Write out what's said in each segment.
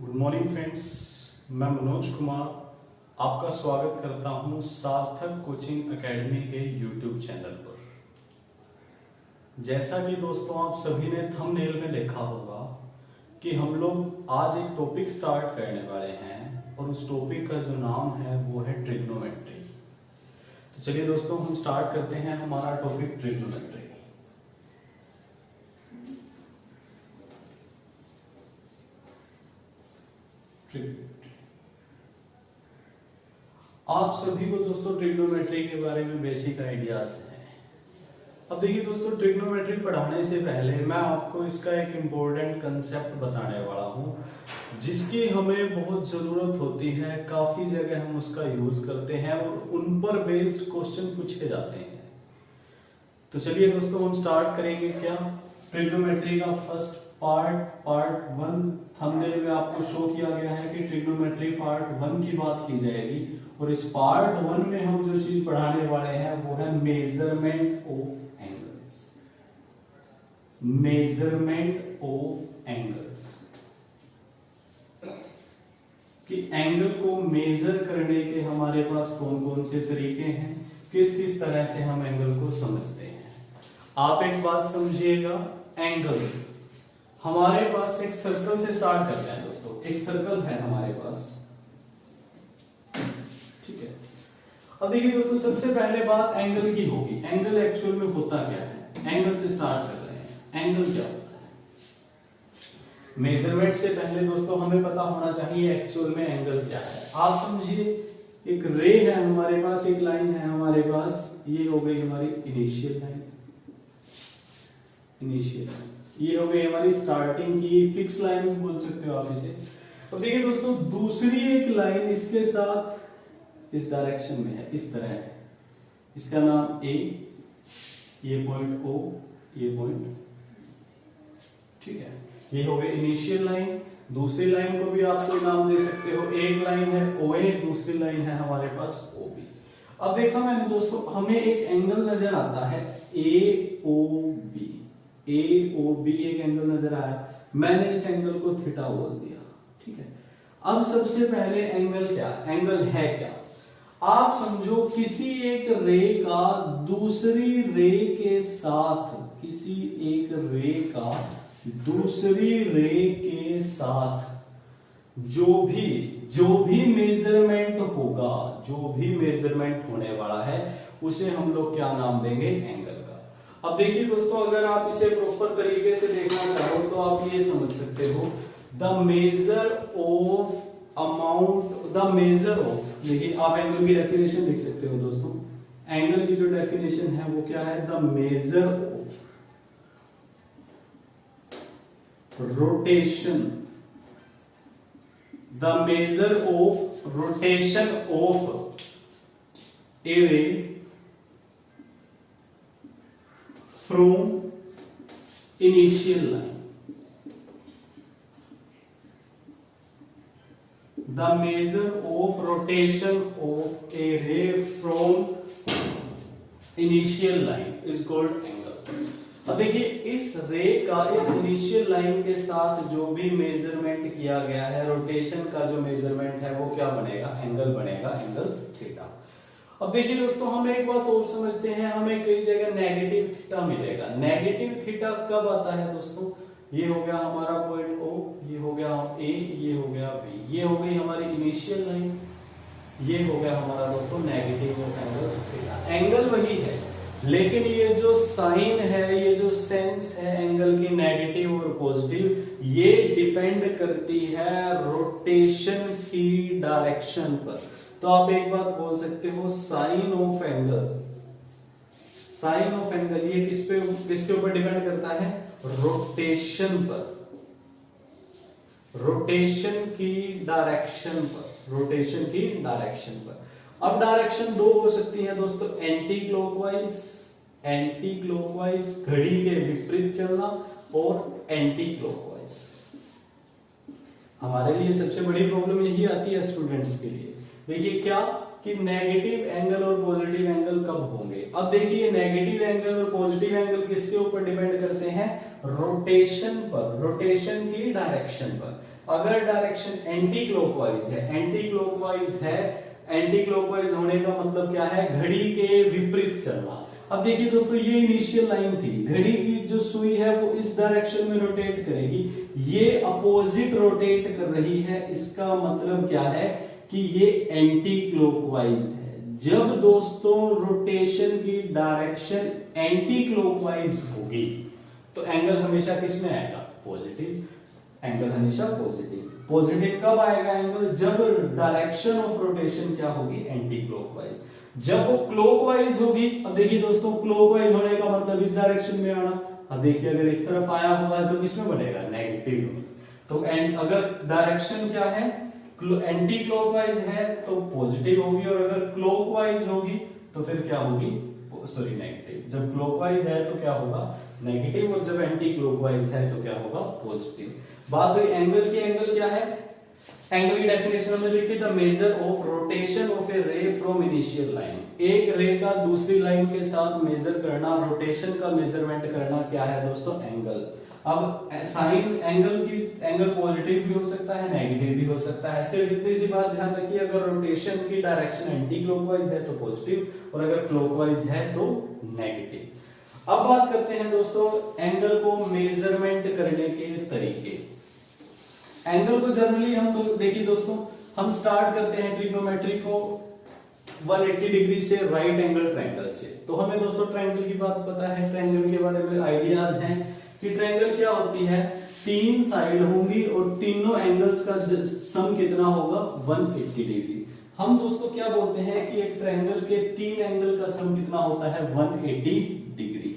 Good morning friends, मैं मनोज कुमार आपका स्वागत करता हूं सार्थक कोचिंग एकेडमी के यूट्यूब चैनल पर। जैसा कि दोस्तों आप सभी ने थंबनेल में देखा होगा कि हम लोग आज एक टॉपिक स्टार्ट करने वाले हैं और उस टॉपिक का जो नाम है वो है ट्रिग्नोमेट्री। तो चलिए दोस्तों हम स्टार्ट करते हैं हमारा टॉपिक ट्रिग्नोमेट्री। आप सभी को दोस्तों ट्रिग्नोमेट्री के बारे में बेसिक आइडियाज हैं। अब देखिए दोस्तों, ट्रिग्नोमेट्री पढ़ाने से पहले मैं आपको इसका एक इम्पोर्टेंट कंसेप्ट बताने वाला हूं जिसकी हमें बहुत ज़रूरत होती है। काफ़ी जगह हम उसका यूज़ करते हैं और उन पर बेस्ड क्वेश्चन पूछे जाते हैं। तो चलिए दोस्तों हम स्टार्ट करेंगे क्या ट्रिग्नोमेट्री का फर्स्ट पार्ट 1। थंबनेल में आपको शो किया गया है कि ट्रिग्नोमेट्री पार्ट 1 की बात की जाएगी और इस पार्ट 1 में हम जो चीज पढ़ाने वाले हैं वो है measurement of angles. Measurement of angles कि एंगल को मेजर करने के हमारे पास कौन कौन से तरीके हैं, किस किस तरह से हम एंगल को समझते हैं। आप एक बात समझिएगा, एंगल हमारे पास एक सर्कल से स्टार्ट करते हैं दोस्तों। एक सर्कल है हमारे पास, ठीक है। अब देखिए दोस्तों, सबसे पहले बात एंगल की होगी। एंगल एक्चुअल में होता क्या है, एंगल से स्टार्ट कर रहे हैं। एंगल क्या होता है? मेजरमेंट से पहले दोस्तों हमें पता होना चाहिए एक्चुअल में एंगल क्या है। आप समझिए, एक रे है हमारे पास, एक लाइन है हमारे पास, ये हो गई हमारी इनिशियल लाइन। इनिशियल लाइन ये हो गई हमारी स्टार्टिंग की फिक्स लाइन भी बोल सकते हो आप इसे। अब देखिए दोस्तों, दूसरी एक लाइन इसके साथ इस डायरेक्शन में है, इस तरह है। इसका नाम ए, ये पॉइंट ओ, ये पॉइंट, ठीक है। ये हो गई इनिशियल लाइन। दूसरी लाइन को भी आप कोई नाम दे सकते हो। एक लाइन है ओ ए, दूसरी लाइन है हमारे पास ओ बी। अब देखा मैंने दोस्तों, हमें एक एंगल नजर आता है ए ओ बी। ए ओ बी एक एंगल नजर आया, मैंने इस एंगल को थीटा बोल दिया, ठीक है। अब सबसे पहले एंगल क्या, एंगल है क्या? आप समझो किसी एक रे का दूसरी रे के साथ, किसी एक रे का दूसरी रे के साथ जो भी मेजरमेंट होगा, जो भी मेजरमेंट होने वाला है उसे हम लोग क्या नाम देंगे, एंगल का। अब देखिए दोस्तों, अगर आप इसे प्रॉपर तरीके से देखना चाहो तो आप ये समझ सकते हो, द मेजर ऑफ, देखिए आप एंगल की डेफिनेशन लिख सकते हो दोस्तों। एंगल की जो डेफिनेशन है वो क्या है, the measure of rotation, the measure of rotation of a ray from initial line, the measure of rotation of a ray from initial line is called angle। अब देखिए, इस रे का इस इनिशियल लाइन के साथ जो भी मेजरमेंट किया गया है, रोटेशन का जो मेजरमेंट है वो क्या बनेगा, एंगल बनेगा, एंगल थीटा। अब देखिए दोस्तों, हम एक बात और समझते हैं, हमें कई जगह नेगेटिव थीटा मिलेगा। नेगेटिव थीटा कब आता है दोस्तों? ये हो गया हमारा पॉइंट ओ, ये हो गया ए, ये हो गया बी, ये हो गई हमारी इनिशियल लाइन, ये हो गया हमारा दोस्तों नेगेटिव एंगल थीटा। एंगल वही है, लेकिन ये जो साइन है, ये जो सेंस है एंगल की नेगेटिव और पॉजिटिव, ये डिपेंड करती है रोटेशन की डायरेक्शन पर। तो आप एक बात बोल सकते हो, sine of angle, sine of angle ये किसके ऊपर डिपेंड करता है, रोटेशन पर, रोटेशन की डायरेक्शन पर, रोटेशन की डायरेक्शन पर। अब डायरेक्शन दो हो सकती है दोस्तों, एंटी क्लॉकवाइज, एंटी क्लॉकवाइज घड़ी के विपरीत चलना, और एंटी क्लॉकवाइज। हमारे लिए सबसे बड़ी प्रॉब्लम यही आती है स्टूडेंट्स के लिए। देखिए क्या कि नेगेटिव एंगल और पॉजिटिव एंगल कब होंगे। अब देखिए, नेगेटिव एंगल और पॉजिटिव एंगल किसके ऊपर डिपेंड करते हैं, रोटेशन पर, रोटेशन की डायरेक्शन पर। अगर डायरेक्शन एंटी क्लॉकवाइज है, एंटी क्लॉकवाइज है, एंटी क्लॉकवाइज होने का मतलब क्या है, घड़ी के विपरीत चलना। अब देखिए दोस्तों, ये इनिशियल लाइन थी, घड़ी की जो सुई है वो इस डायरेक्शन में रोटेट करेगी, ये अपोजिट रोटेट कर रही है, इसका मतलब क्या है कि ये एंटी क्लॉकवाइज है। जब दोस्तों रोटेशन की डायरेक्शन एंटी क्लॉकवाइज होगी तो एंगल हमेशा किस में आएगा, पॉजिटिव, एंगल हमेशा पॉजिटिव। पॉजिटिव कब आएगा एंगल, जब डायरेक्शन ऑफ रोटेशन क्या होगी, एंटी क्लॉकवाइज। जब वो क्लॉकवाइज होगी, अब देखिए दोस्तों क्लॉकवाइज होने का मतलब इस डायरेक्शन में आना। अब देखिए अगर इस तरफ आया हुआ है तो किसमें बनेगा, नेगेटिव में। तो एंड अगर डायरेक्शन क्या है, एंटी क्लॉकवाइज है तो पॉजिटिव होगी, और अगर क्लॉकवाइज होगी तो फिर क्या होगी, सॉरी नेगेटिव। जब क्लॉकवाइज है तो क्या होगा, नेगेटिव, और जब एंटी क्लॉकवाइज है तो क्या होगा, पॉजिटिव। बात हुई एंगल की, एंगल क्या है, एंगल की डेफिनेशन हमने लिखी, the measure of rotation of a ray from initial line. एक रे का दूसरी लाइन के साथ मेजर करना, रोटेशन का मेजरमेंट करना क्या है दोस्तों, एंगल। अब साइन एंगल की, एंगल पॉजिटिव भी हो सकता है, नेगेटिव भी हो सकता है। सिर्फ इतनी सी बात ध्यान रखिए, अगर रोटेशन की डायरेक्शन एंटी क्लॉकवाइज है तो पॉजिटिव, और अगर क्लॉकवाइज है तो नेगेटिव। अब बात करते हैं दोस्तों एंगल को मेजरमेंट करने के तरीके। एंगल को जनरली हम लोग देखिए दोस्तों, हम स्टार्ट करते हैं ट्रिग्नोमेट्री को 180 डिग्री से, राइट एंगल ट्रायंगल से। तो हमें दोस्तों ट्रायंगल की बात पता है, ट्रायंगल के बारे में आइडियाज हैं कि ट्रायंगल क्या होती है, तीन साइड होंगी और तीनों एंगल्स का सम कितना होगा, 180 डिग्री। हम दोस्तों क्या बोलते हैं कि एक ट्रायंगल के तीन एंगल का सम कितना होता है, 180 डिग्री।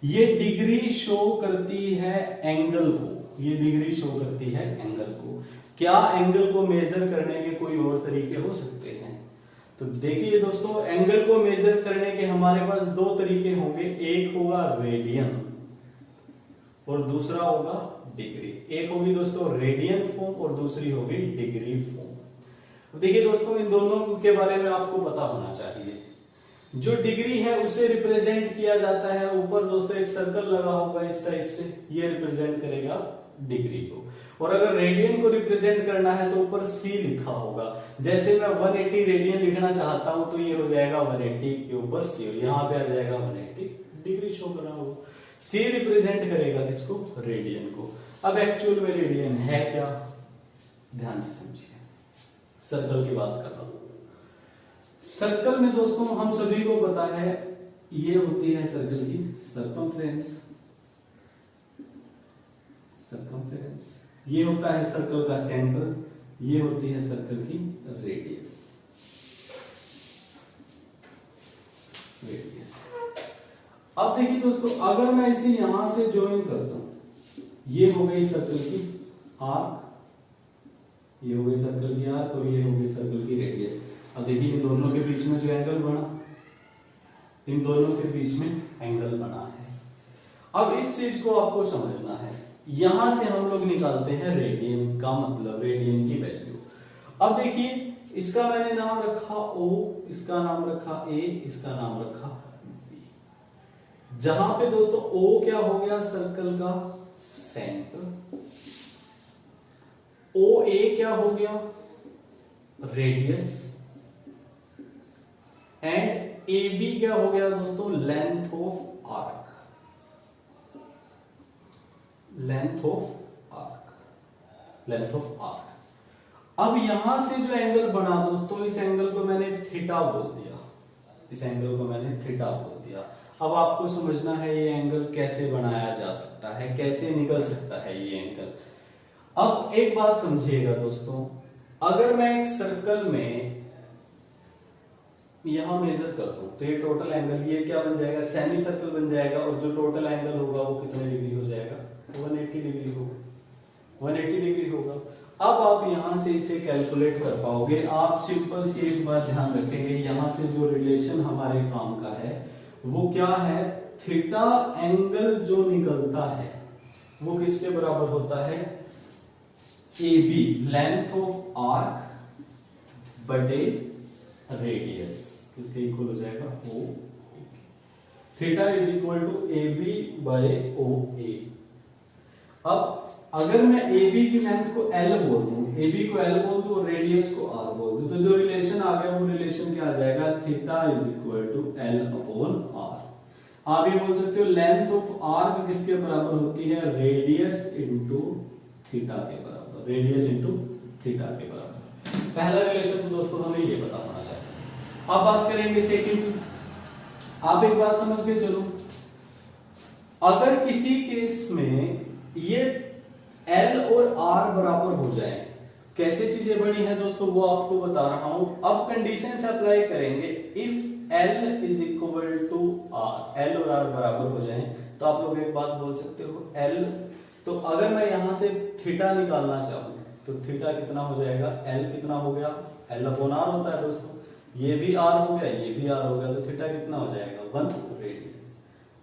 ये डिग्री शो करती है एंगल को, ये डिग्री शो करती है एंगल को। क्या एंगल को मेजर करने के कोई और तरीके हो सकते हैं? तो देखिए दोस्तों, एंगल को मेजर करने के हमारे पास दो तरीके होंगे, एक होगा रेडियन और दूसरा होगा डिग्री। एक होगी दोस्तों रेडियन फॉर्म और दूसरी होगी डिग्री फॉर्म। देखिए दोस्तों, इन दोनों के बारे में आपको पता होना चाहिए। जो डिग्री है उसे रिप्रेजेंट किया जाता है, ऊपर दोस्तों एक सर्कल लगा होगा इस टाइप से, ये रिप्रेजेंट करेगा डिग्री को। और अगर रेडियन को रिप्रेजेंट करना है तो ऊपर सी लिखा होगा। जैसे मैं 180 रेडियन लिखना चाहता हूं तो ये हो जाएगा 180 के ऊपर सी, और यहां पे आ जाएगा 180 डिग्री शो करा होगा। सी रिप्रेजेंट करेगा किसको, रेडियन को। अब एक्चुअल में रेडियन है क्या, ध्यान से समझिए, सर्कल की बात कर रहा हूं। सर्कल में दोस्तों हम सभी को पता है ये होती है सर्कल की सर्कमफ्रेंस, सर्कमफ्रेंस, ये होता है सर्कल का सेंटर, ये होती है सर्कल की रेडियस, रेडियस। अब देखिए दोस्तों, अगर मैं इसे यहां से ज्वाइन करता हूं, ये हो गई सर्कल की आर्क, ये हो गई सर्कल की आर्क, और ये हो गई सर्कल की रेडियस। अब देखिए इन दोनों के बीच में जो एंगल बना, इन दोनों के बीच में एंगल बना है। अब इस चीज को आपको समझना है, यहां से हम लोग निकालते हैं रेडियन का मतलब, रेडियन की वैल्यू। अब देखिए इसका मैंने नाम रखा O, इसका नाम रखा A, इसका नाम रखा B। जहां पे दोस्तों O क्या हो गया, सर्कल का सेंटर, OA क्या हो गया, रेडियस, एंड AB क्या हो गया दोस्तों, length of arc, length of arc, length of arc. अब यहां से जो एंगल बना दोस्तों, इस एंगल को मैंने थीटा बोल दिया, इस एंगल को मैंने थीटा बोल दिया। अब आपको समझना है ये एंगल कैसे बनाया जा सकता है, कैसे निकल सकता है ये एंगल। अब एक बात समझिएगा दोस्तों, अगर मैं एक सर्कल में यहां मेजर करता हूं तो ये टोटल एंगल, ये क्या बन जाएगा, सेमी सर्कल बन जाएगा, और जो टोटल एंगल होगा वो कितने डिग्री हो जाएगा, 180 डिग्री होगा, 180 डिग्री होगा। अब आप यहां से इसे कैलकुलेट कर पाओगे। आप सिंपल सी एक बात ध्यान रखेंगे, यहां से जो रिलेशन हमारे काम का है वो क्या है, थीटा एंगल जो निकलता है वो किसके बराबर होता है, AB, लेंथ ऑफ आर्क बटे रेडियस, किसके इक्वल हो जाएगा, O। Theta is equal to AB by OA। अब अगर मैं AB की लेंथ को L बोल दूं, AB को L बोल दूं और रेडियस को R बोल दूं, तो जो रिलेशन आ गया वो रिलेशन क्या आ जाएगा, theta is equal to L upon R। आप ये बोल सकते हो लेंथ ऑफ आर्क किसके बराबर होती है, रेडियस इनटू थीटा के बराबर, रेडियस इनटू थीटा के बराबर। पहला रिलेशन तो दोस्तों हमें ये पता होना चाहिए। अब बात करेंगे सेकंड। आप एक बात समझ के चलो, अगर किसी केस में ये L और R बराबर हो जाए, कैसे चीजें बनी है दोस्तों वो आपको बता रहा हूं। अब कंडीशन से अप्लाई करेंगे, if L is equal to R, L और R बराबर हो जाए तो आप लोग एक बात बोल सकते हो L, तो अगर मैं यहां से थीटा निकालना चाहूं तो थीटा कितना हो जाएगा, L कितना हो गया, L अपॉन R होता है दोस्तों, ये भी R हो गया, ये भी R हो गया, तो थीटा कितना हो जाएगा, 1 रेडियन।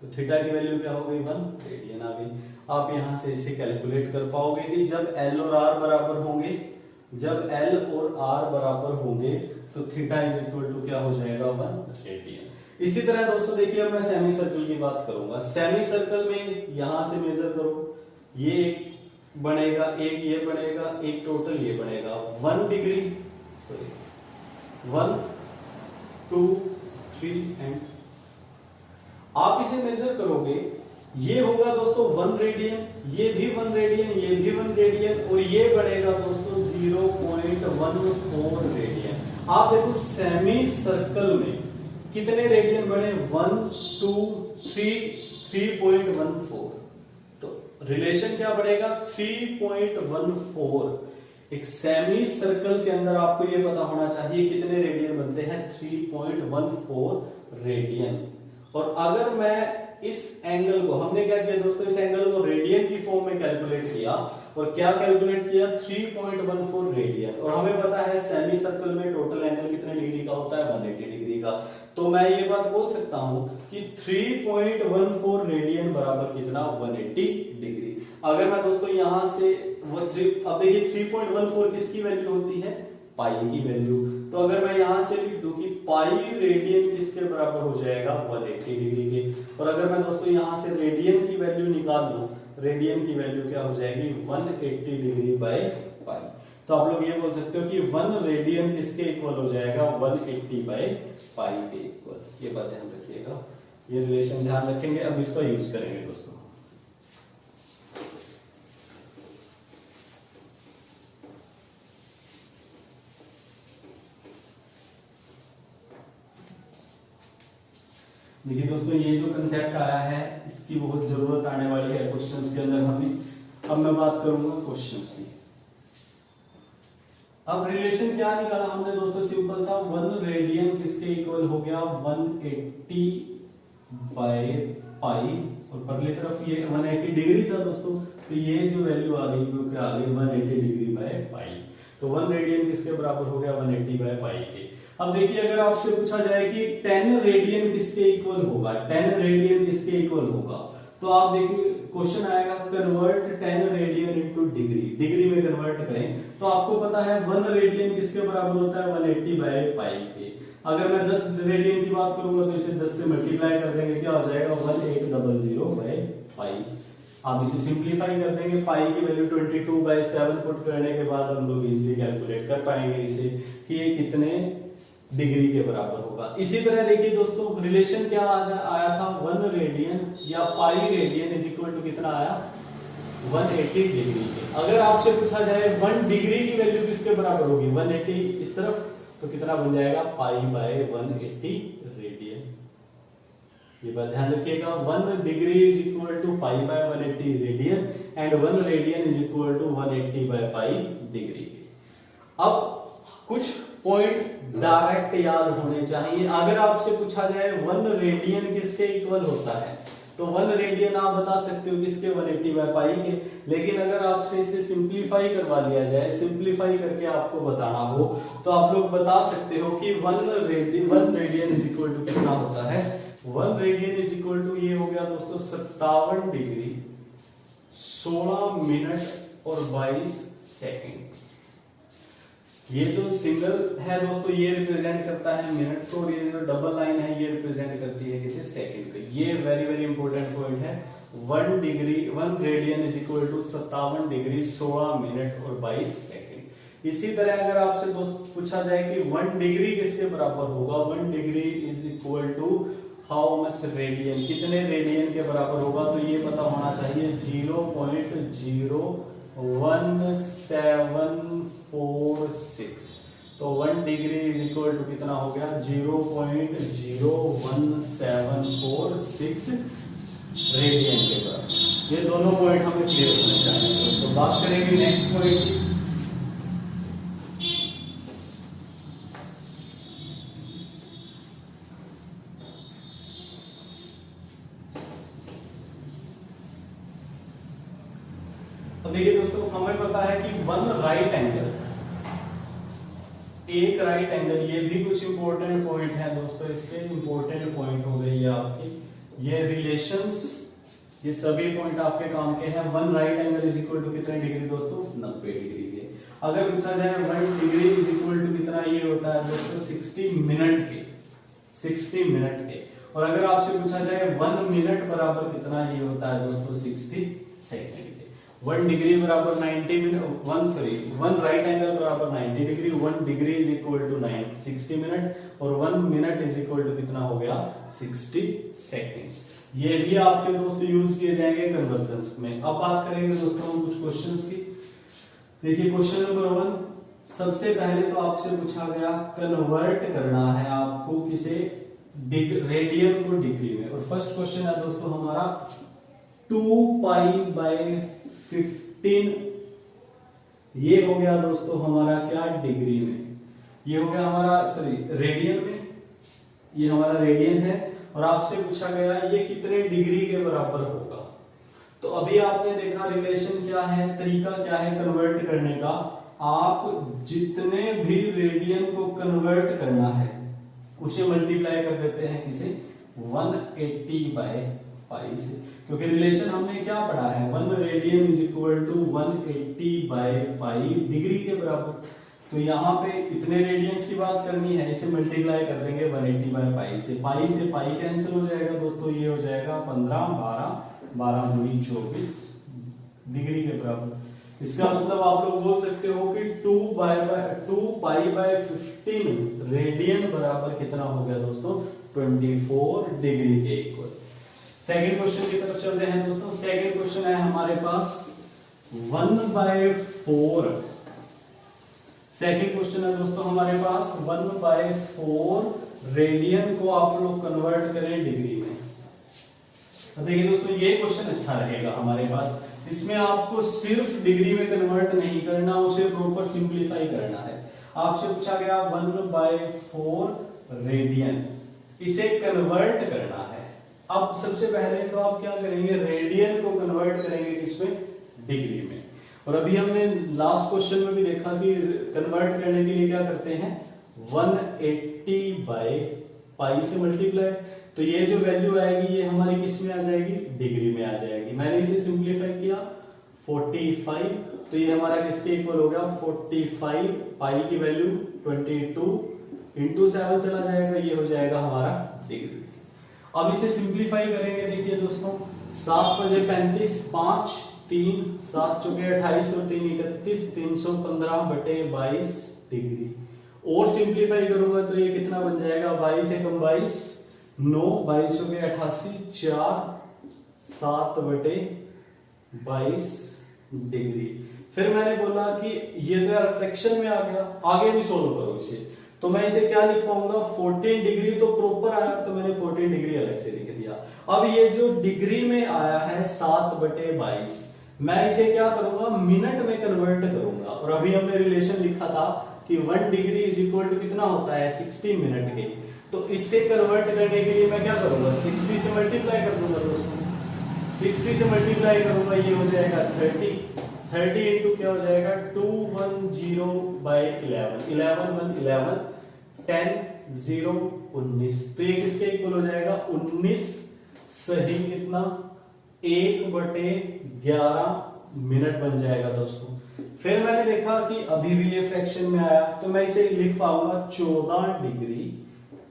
तो थीटा की वैल्यू क्या हो गई, 1 रेडियन आ गई। आप यहां से इसे कैलकुलेट कर पाओगे कि जब L और R बराबर होंगे, जब L और R बराबर होंगे तो थीटा इज इक्वल टू क्या हो जाएगा, 1 रेडियन। इसी तरह दोस्तों देखिए, अब मैं सेमी सर्कल की बात करूंगा। सेमी सर्कल में यहां से मेजर करो, ये एक बनेगा, एक ये बनेगा, एक टोटल ये बनेगा 1 डिग्री, सॉरी 1 2 3 एंड आप इसे मेजर करोगे, ये होगा दोस्तों 1 रेडियन, ये भी 1 रेडियन, ये भी 1 रेडियन, और ये बढ़ेगा दोस्तों 0.14 रेडियन। आप देखो सेमी सर्कल में कितने रेडियन बने, 1 2 3 3.14, तो रिलेशन क्या बढ़ेगा, 3.14। एक सेमी सर्कल के अंदर आपको ये पता होना चाहिए कितने रेडियन बनते हैं, 3.14 रेडियन। और अगर मैं इस एंगल को, हमने क्या किया दोस्तों, इस एंगल को रेडियन की फॉर्म में कैलकुलेट किया, और क्या कैलकुलेट किया, 3.14 रेडियन। और हमें पता है सेमी सर्कल में टोटल एंगल कितने डिग्री का होता है, 180 डिग्री का। तो मैं ये बात बोल सकता हूं कि 3.14 रेडियन बराबर कितना, 180 डिग्री। अगर मैं दोस्तों यहां से वो 3, अब देखिए 3.14 किसकी वैल्यू होती है, पाई की वैल्यू। तो अगर मैं यहां से लिख दूं कि पाई रेडियन किसके बराबर हो जाएगा, 180 डिग्री के। और अगर मैं दोस्तों यहां से रेडियन की वैल्यू निकाल दूं, रेडियन की वैल्यू क्या हो जाएगी, 180 डिग्री बाय पाई। तो आप लोग ये बोल सकते हो कि 1 रेडियन किसके इक्वल हो जाएगा, 180 बाय पाई के इक्वल। ये बात ध्यान रखिएगा, ये रिलेशन ध्यान रखेंगे, अब इसका यूज करेंगे दोस्तों। देखिए दोस्तों, ये जो कंसेप्ट आया है इसकी बहुत जरूरत आने वाली है क्वेश्चंस के अंदर हमें। अब मैं बात करूंगा क्वेश्चंस की। अब रिलेशन क्या निकाला हमने दोस्तों, सिंपल सा 1 रेडियन किसके इक्वल हो गया, 180 बाय पाई, और परली तरफ ये 180 डिग्री था दोस्तों, तो ये जो वैल्यू आ गई वो क्या आ गई, 180 डिग्री बाय पाई। तो 1 रेडियन किसके बराबर हो गया, 180 बाय पाई के। अब देखिए, अगर आपसे पूछा जाए कि 10 रेडियन किसके इक्वल होगा, 10 रेडियन किसके इक्वल होगा, तो आप देखिए क्वेश्चन आएगा convert 10 radian into degree, degree में कन्वर्ट करें। तो आपको पता है 1 रेडियन किसके बराबर होता है, 180 बाय पाई के। अगर मैं 10 रेडियन की बात करूंगा तो इसे 10 से मल्टीप्लाई कर देंगे, क्या हो जाएगा, 1800 बाय पाई। आप इसे सिंपलीफाई कर देंगे, पाई की वैल्यू 22/7 पुट करने के बाद हम लोग इजीली कैलकुलेट कर पाएंगे इसे कि ये कितने डिग्री के बराबर होगा। इसी तरह देखिए दोस्तों, रिलेशन क्या आया था, 1 रेडियन या pi radian is equal to कितना आया, 180 डिग्री के। अगर आपसे पूछा जाए 1 डिग्री की वैल्यू किसके बराबर होगी, 180 इस तरफ, तो कितना बन जाएगा, पाई बाय 180 रेडियन। ये बात ध्यान रखिएगा, 1 degree is equal to pi by 180 radian and 1 radian is equal to 180 by pi degree. अब कुछ पॉइंट डायरेक्ट याद होने चाहिए। अगर आपसे पूछा जाए 1 रेडियन किसके इक्वल होता है, तो 1 रेडियन आप बता सकते हो किसके, 180 बाय पाई के। लेकिन अगर आपसे इसे सिंपलीफाई करवा लिया जाए, सिंपलीफाई करके आपको बताना हो, तो आप लोग बता सकते हो कि 1 रेडियन इज इक्वल टू कितना होता है, 1 रेडियन इज इक्वल टू ये हो गया दोस्तों 57 डिग्री 16 मिनट और 22 सेकंड। ये जो सिंगल है दोस्तों ये रिप्रेजेंट करता है मिनट को, और ये जो डबल लाइन है ये रिप्रेजेंट करती है किसे, सेकंड को। ये वेरी वेरी इंपॉर्टेंट पॉइंट है। 1 degree 1 radian is equal to 57 degree 16 minute और 22 सेकंड। इसी तरह अगर आपसे दोस्त पूछा जाए कि 1 डिग्री किसके बराबर होगा, 1 degree is equal to how much radian, कितने रेडियन के बराबर होगा, तो ये पता होना चाहिए 0.01746। तो 1 डिग्री इज इक्वल टू कितना हो गया, 0.01746 रेडियन के बराबर। ये दोनों पॉइंट हमें क्लियर होने चाहिए। तो बात करेंगे नेक्स्ट पॉइंट की। तो देखिए दोस्तों, हमें पता है कि 1 राइट एंगल, एक राइट एंगल, ये भी कुछ इंपॉर्टेंट पॉइंट है दोस्तों, इसके इंपॉर्टेंट पॉइंट हो गई ये आपकी, ये रिलेशंस, ये सभी पॉइंट आपके काम के हैं। 1 right angle is equal to कितने डिग्री दोस्तों, 90 डिग्री के। अगर पूछा जाए 1 डिग्री इज इक्वल टू कितना, ये होता है दोस्तों 60 मिनट के, 60 मिनट के। और अगर आपसे पूछा जाए 1 मिनट बराबर कितना, ये होता है दोस्तों 60 सेकंड के। 1 डिग्री बराबर 90 मिनट, 1 राइट एंगल बराबर 90 degree, 1 degree is equal to 60 minute, और 1 मिनट इज इक्वल टू कितना हो गया, 60 सेकंड्स। ये भी आपके दोस्तों यूज किए जाएंगे कन्वर्जन्स में। अब बात करेंगे दोस्तों हम कुछ क्वेश्चंस की। देखिए क्वेश्चन नंबर 1, सबसे पहले तो आपसे पूछा गया कन्वर्ट करना है आपको किसे, रेडियन को डिग्री में। और फर्स्ट क्वेश्चन है दोस्तों हमारा 2π/15, ये हो गया दोस्तों हमारा क्या, डिग्री में। ये हो गया हमारा रेडियन में, ये हमारा रेडियन है। और आपसे पूछा गया ये कितने डिग्री के बराबर होगा। तो अभी आपने देखा रिलेशन क्या है, तरीका क्या है कन्वर्ट करने का। आप जितने भी रेडियन को कन्वर्ट करना है उसे मल्टीप्लाई कर देते हैं किसे, 180/π से, क्योंकि रिलेशन हमने क्या पढ़ा है, 1 radian is equal to 180/π degree के बराबर। तो यहाँ पे इतने रेडियंस की बात करनी है, इसे मल्टीप्लाई कर देंगे 180/π से। पाई से पाई कैंसिल हो जाएगा दोस्तों, ये हो जाएगा 15, 12 दूनी 24 डिग्री के बराबर। इसका मतलब आप लोग बोल सकते हो कि 2π/15 रेडियन बराबर कितना हो गया दोस्तों, 24 डिग्री के इक्वल। सेकंड क्वेश्चन की तरफ चलते हैं दोस्तों। सेकंड क्वेश्चन है हमारे पास 1/4। सेकंड क्वेश्चन है दोस्तों हमारे पास 1/4 रेडियन को आप लोग कन्वर्ट करें डिग्री में। देखिए दोस्तों ये क्वेश्चन अच्छा रहेगा हमारे पास। इसमें आपको सिर्फ डिग्री में कन्वर्ट नहीं करना, उसे प्रॉपर सिंपलीफाई करना है। आपसे पूछा गया 1/4 रेडियन, इसे कन्वर्ट करना है। अब सबसे पहले तो आप क्या करेंगे, रेडियन को कन्वर्ट करेंगे किसमें, डिग्री में। और अभी हमने लास्ट क्वेश्चन में भी देखा कि कन्वर्ट करने के लिए क्या करते हैं, 180/π से मल्टीप्लाई। तो ये जो वैल्यू आएगी ये हमारी किस में आ जाएगी, डिग्री में आ जाएगी। मैंने इसे सिंपलीफाई किया 45, तो ये हमारा किसके इक्वल हो गया, 45। पाई की वैल्यू 22 इंटू 7 चला जाएगा, ये हो जाएगा हमारा डिग्री। अब इसे सिंपलीफाई करेंगे। देखिए दोस्तों 7 × 35, 5 3 7 × 28 और 3 31, 315/22 डिग्री। और सिंपलीफाई करूंगा तो ये कितना बन जाएगा, 22 × 22 9, 22 × 88 4 7/22 डिग्री। फिर मैंने बोला कि ये तो यार फ्रैक्शन में आ गया, आगे भी सोल्व करो इसे। तो मैं इसे क्या लिख पाऊंगा, 14 डिग्री तो प्रॉपर आया, तो मैंने 14 डिग्री अलग से लिख दिया। अब ये जो डिग्री में आया है 7/22, मैं इसे क्या करूंगा, मिनट में कन्वर्ट करूंगा। और अभी हमने रिलेशन लिखा था कि 1 डिग्री इज इक्वल टू कितना होता है, 60 मिनट के। तो इससे कन्वर्ट करने के लिए मैं क्या करूंगा, 60 से मल्टीप्लाई कर दूंगा दोस्तों। 60 से मल्टीप्लाई करूंगा, ये हो जाएगा 30 इंटू क्या हो जाएगा, 210/11 11 1 11 10 0 19। तो ये किसके इक्वल हो जाएगा, 19 सही कितना, 1/11 मिनट बन जाएगा दोस्तों। फिर मैंने देखा कि अभी भी ये फ्रैक्शन में आया, तो मैं इसे लिख पाऊंगा 14 डिग्री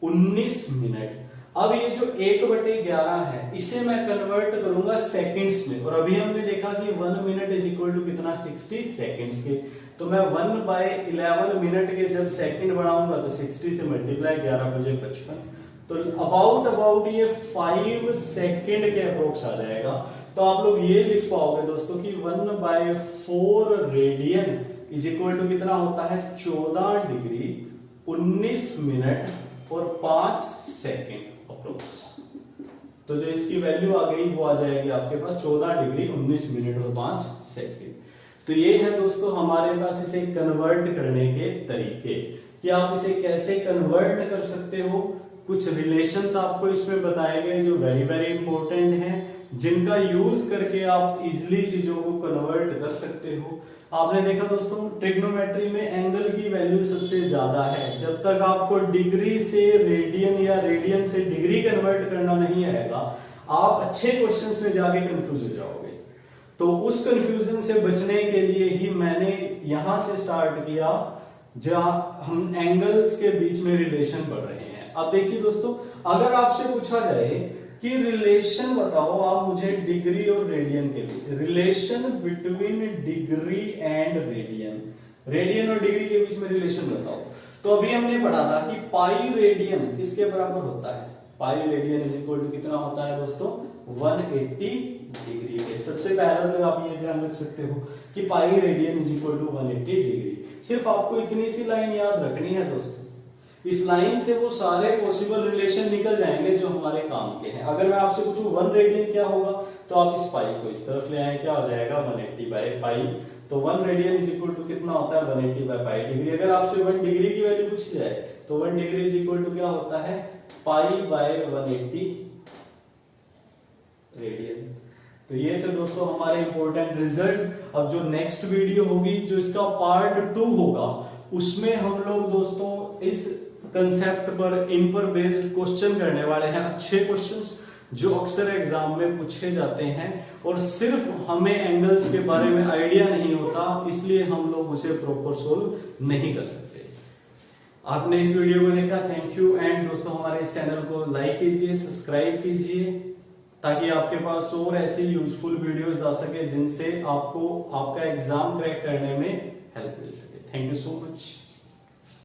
19 मिनट। अब ये जो 1/11 है इसे मैं कन्वर्ट करूंगा सेकंड्स में, और अभी हमने देखा कि 1 मिनट इज इक्वल टू कितना 60 सेकंड्स के, तो मैं 1/11 मिनट के जब सेकंड बढ़ाऊंगा तो 60 से मल्टीप्लाई 11 बजे 55, तो अबाउट ये 5 सेकंड के अप्रोक्स आ जाएगा। तो आप लोग ये लिख पाओगे दोस्तों कि 1/4 रेडियन इज इक्वल टू कितना होता है 14 डिग्री 19 मिनट और 5 सेकंड अप्रोक्स। तो जो इसकी वैल्यू आ गई वो आ जाएगी आपके पास 14 डिग्री 19 मिनट और 5 सेकंड। तो ये है दोस्तों हमारे पास इसे कन्वर्ट करने के तरीके कि आप इसे कैसे कन्वर्ट कर सकते हो। कुछ रिलेशंस आपको इसमें बताए गए जो वेरी वेरी इंपॉर्टेंट हैं, जिनका यूज करके आप इजिली चीजों को कन्वर्ट कर सकते हो। आपने देखा दोस्तों ट्रिग्नोमेट्री में एंगल की वैल्यू सबसे ज्यादा है। जब तक आपको डिग्री से रेडियन या रेडियन से डिग्री कन्वर्ट करना नहीं आएगा, आप अच्छे क्वेश्चंस में जाके कंफ्यूज हो जाओगे। तो उस कंफ्यूजन से बचने के लिए ही मैंने यहां से स्टार्ट किया जहां हम एंगल्स के बीच में रिलेशन पढ़ रहे हैं। अब देखिए दोस्तों, अगर आपसे पूछा जाए कि रिलेशन बताओ आप मुझे डिग्री और रेडियन के बीच, relation between degree and radian, radian और डिग्री के बीच में रिलेशन बताओ, तो अभी हमने पढ़ा था कि पाई रेडियन किसके बराबर होता है, pi radian is equal to कितना होता है दोस्तों 180 डिग्री के। सबसे पहला तो आप ये ध्यान रख सकते हो कि pi radian is equal to 180 degree. सिर्फ आपको इतनी सी लाइन याद रखनी है दोस्तों, इस लाइन से वो सारे पॉसिबल रिलेशन निकल जाएंगे जो हमारे काम के हैं। अगर मैं आपसे पूछूं 1 रेडियन क्या होगा, तो आप इस पाई को इस तरफ ले आए, क्या हो जाएगा 180 बाय पाई। तो 1 रेडियन इज इक्वल टू कितना होता है 180 बाय पाई डिग्री। अगर आपसे 1 डिग्री की वैल्यू पूछी जाए तो 1 डिग्री इज इक्वल टू क्या होता है पाई बाय 180 रेडियन। तो ये थे दोस्तों हमारे इंपॉर्टेंट रिजल्ट। अब जो नेक्स्ट वीडियो होगी, जो इसका पार्ट 2 होगा, उसमें हम लोग दोस्तों इस कंसेप्ट पर इन पर बेस्ड क्वेश्चन करने वाले हैं, अच्छे क्वेश्चंस जो अक्सर एग्जाम में पूछे जाते हैं। और सिर्फ हमें एंगल्स के बारे में आइडिया नहीं होता, इसलिए हम लोग उसे प्रॉपर सोल्व नहीं कर सकते। आपने इस वीडियो को देखा, थैंक यू। एंड दोस्तों हमारे इस चैनल को लाइक कीजिए, सब्सक्राइब कीजिए, ताकि आपके पास और ऐसी यूजफुल वीडियोस आ सके जिनसे आपको आपका एग्जाम क्रैक करने में हेल्प मिल सके। Thank you so much.